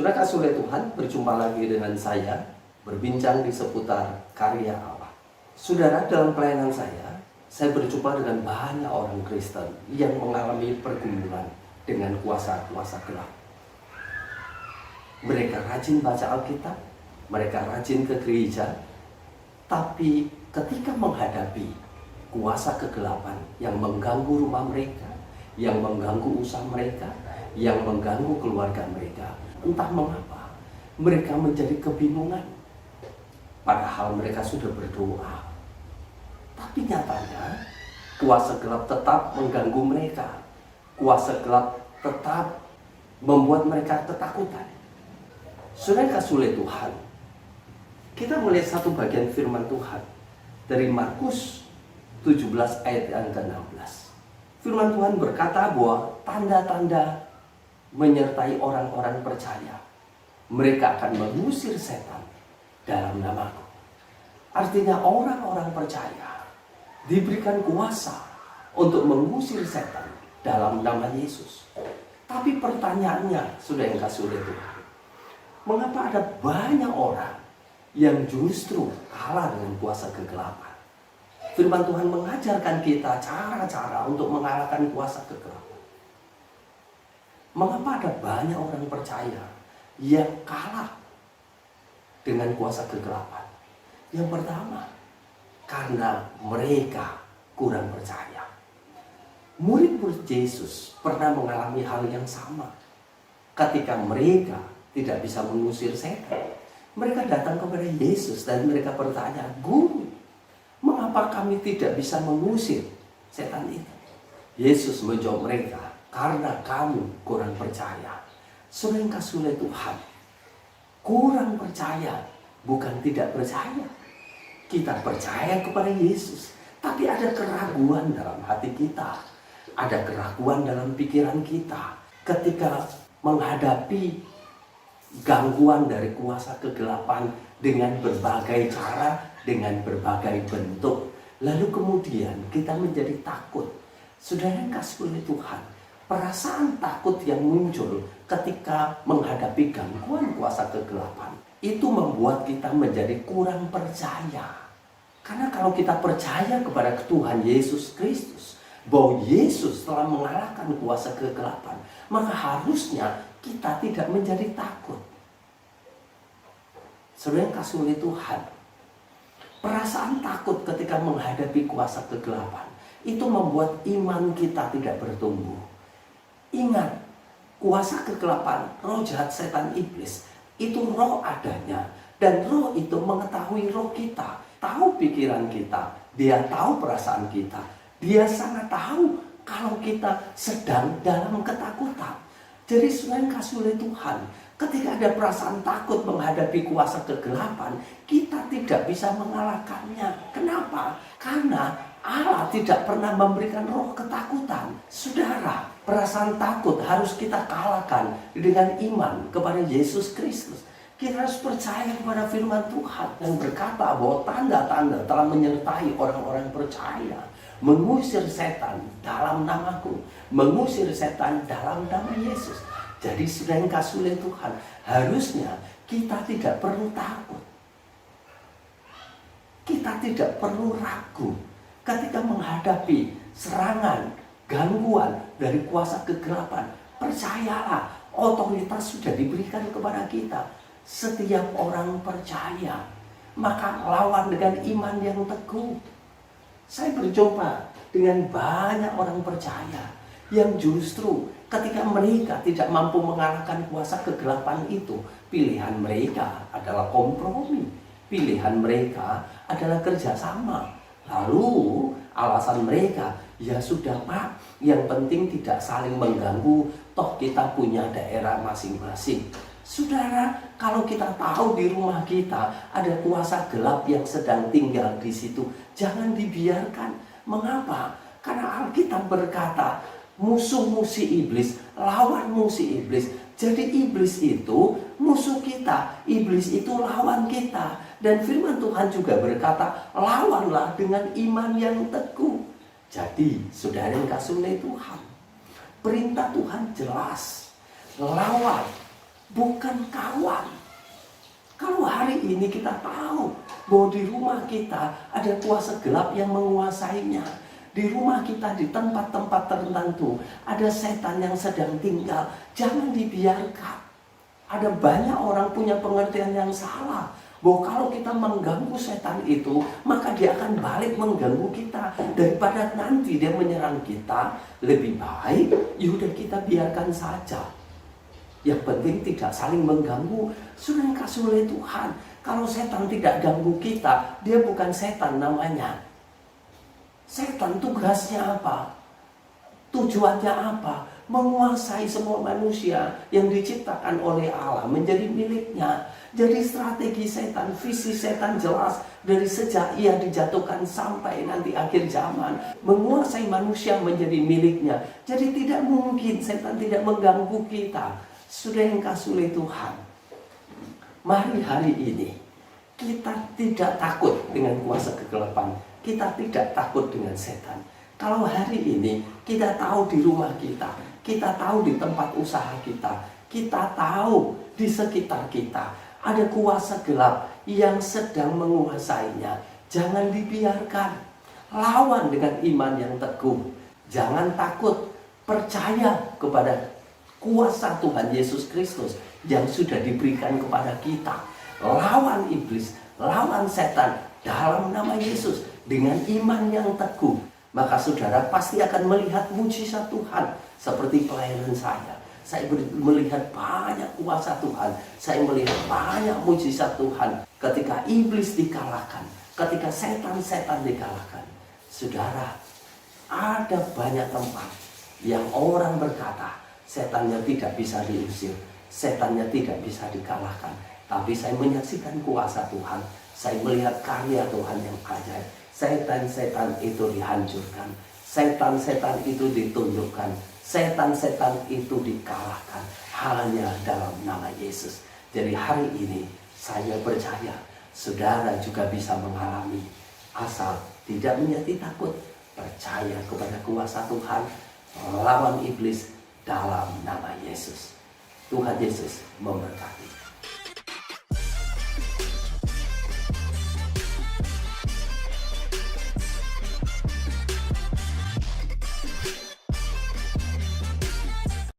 Sudah kasih oleh Tuhan, berjumpa lagi dengan saya, berbincang di seputar karya Allah. Saudara, dalam pelayanan saya berjumpa dengan banyak orang Kristen yang mengalami pergumulan dengan kuasa-kuasa gelap. Mereka rajin baca Alkitab, mereka rajin ke gereja, tapi ketika menghadapi kuasa kegelapan yang mengganggu rumah mereka, yang mengganggu usaha mereka, yang mengganggu keluarga mereka, entah mengapa mereka menjadi kebingungan. Padahal mereka sudah berdoa, tapi nyatanya kuasa gelap tetap mengganggu mereka. Kuasa gelap tetap membuat mereka ketakutan. Saudara kasih oleh Tuhan, kita melihat satu bagian firman Tuhan dari Markus 17 ayat yang ke-16. Firman Tuhan berkata bahwa tanda-tanda menyertai orang-orang percaya. Mereka akan mengusir setan dalam namaku. Artinya orang-orang percaya diberikan kuasa untuk mengusir setan dalam nama Yesus. Tapi pertanyaannya, sudah yang kasih oleh Tuhan, mengapa ada banyak orang yang justru kalah dengan kuasa kegelapan? Firman Tuhan mengajarkan kita cara-cara untuk mengalahkan kuasa kegelapan. Mengapa ada banyak orang percaya yang kalah dengan kuasa kegelapan? Yang pertama, karena mereka kurang percaya. Murid-murid Yesus pernah mengalami hal yang sama. Ketika mereka tidak bisa mengusir setan, mereka datang kepada Yesus dan mereka bertanya, "Guru, mengapa kami tidak bisa mengusir setan itu?" Yesus menjawab mereka, "Karena kamu kurang percaya." Saudara yang kasih oleh Tuhan, kurang percaya bukan tidak percaya. Kita percaya kepada Yesus, tapi ada keraguan dalam hati kita. Ada keraguan dalam pikiran kita ketika menghadapi gangguan dari kuasa kegelapan dengan berbagai cara, dengan berbagai bentuk. Lalu kemudian kita menjadi takut. Saudara yang kasih oleh Tuhan, perasaan takut yang muncul ketika menghadapi gangguan kuasa kegelapan itu membuat kita menjadi kurang percaya. Karena kalau kita percaya kepada Tuhan Yesus Kristus, bahwa Yesus telah mengalahkan kuasa kegelapan, maka harusnya kita tidak menjadi takut. Saudara yang kasih oleh Tuhan, perasaan takut ketika menghadapi kuasa kegelapan itu membuat iman kita tidak bertumbuh. Ingat, kuasa kegelapan, roh jahat setan iblis, itu roh adanya. Dan roh itu mengetahui roh kita, tahu pikiran kita, dia tahu perasaan kita. Dia sangat tahu kalau kita sedang dalam ketakutan. Jadi saudara yang kasih oleh Tuhan, ketika ada perasaan takut menghadapi kuasa kegelapan, kita tidak bisa mengalahkannya. Kenapa? Karena Allah tidak pernah memberikan roh ketakutan. Saudara, perasaan takut harus kita kalahkan dengan iman kepada Yesus Kristus. Kita harus percaya kepada firman Tuhan yang berkata bahwa tanda-tanda telah menyertai orang-orang percaya. Mengusir setan dalam namaku, mengusir setan dalam nama Yesus. Jadi sudah yang kasih oleh Tuhan, harusnya kita tidak perlu takut. Kita tidak perlu ragu ketika menghadapi serangan, gangguan dari kuasa kegelapan. Percayalah, otoritas sudah diberikan kepada kita. Setiap orang percaya, maka lawan dengan iman yang teguh. Saya berjumpa dengan banyak orang percaya yang justru ketika mereka tidak mampu mengalahkan kuasa kegelapan itu, pilihan mereka adalah kompromi, pilihan mereka adalah kerjasama. Lalu alasan mereka, ya sudah Pak, yang penting tidak saling mengganggu, toh kita punya daerah masing-masing. Saudara, kalau kita tahu di rumah kita ada kuasa gelap yang sedang tinggal di situ, jangan dibiarkan. Mengapa? Karena Alkitab berkata, musuh-musuh iblis, lawan musuh iblis. Jadi iblis itu musuh kita, iblis itu lawan kita. Dan firman Tuhan juga berkata, lawanlah dengan iman yang teguh. Jadi, saudara yang kasih oleh Tuhan, perintah Tuhan jelas, lawan bukan kawan. Kalau hari ini kita tahu bahwa di rumah kita ada kuasa gelap yang menguasainya. Di rumah kita, di tempat-tempat tertentu, ada setan yang sedang tinggal. Jangan dibiarkan. Ada banyak orang punya pengertian yang salah, bahwa kalau kita mengganggu setan itu, maka dia akan balik mengganggu kita. Daripada nanti dia menyerang kita, lebih baik yaudah kita biarkan saja. Yang penting tidak saling mengganggu. Sudah dikasih oleh Tuhan. Kalau setan tidak ganggu kita, dia bukan setan namanya. Setan tugasnya apa? Tujuannya apa? Menguasai semua manusia yang diciptakan oleh Allah menjadi miliknya. Jadi strategi setan, visi setan jelas dari sejak ia dijatuhkan sampai nanti akhir zaman. Menguasai manusia menjadi miliknya. Jadi tidak mungkin setan tidak mengganggu kita. Sudah yang kasih oleh Tuhan. Mari hari ini kita tidak takut dengan kuasa kegelapan. Kita tidak takut dengan setan. Kalau hari ini kita tahu di rumah kita tahu di tempat usaha kita tahu di sekitar kita ada kuasa gelap yang sedang menguasainya. Jangan dibiarkan. Lawan dengan iman yang teguh. Jangan takut. Percaya kepada kuasa Tuhan Yesus Kristus yang sudah diberikan kepada kita. Lawan iblis, lawan setan dalam nama Yesus. Dengan iman yang teguh, maka saudara pasti akan melihat mujizat Tuhan. Seperti pelayanan saya melihat banyak kuasa Tuhan. Saya melihat banyak mujizat Tuhan. Ketika iblis dikalahkan, ketika setan-setan dikalahkan. Saudara, ada banyak tempat yang orang berkata, setannya tidak bisa diusir, setannya tidak bisa dikalahkan. Tapi saya menyaksikan kuasa Tuhan. Saya melihat karya Tuhan yang ajaib. Setan-setan itu dihancurkan. Setan-setan itu ditundukkan. Setan-setan itu dikalahkan. Hanya dalam nama Yesus. Jadi hari ini saya percaya saudara juga bisa mengalami. Asal tidak menjadi takut. Percaya kepada kuasa Tuhan. Lawan iblis dalam nama Yesus. Tuhan Yesus memberkati.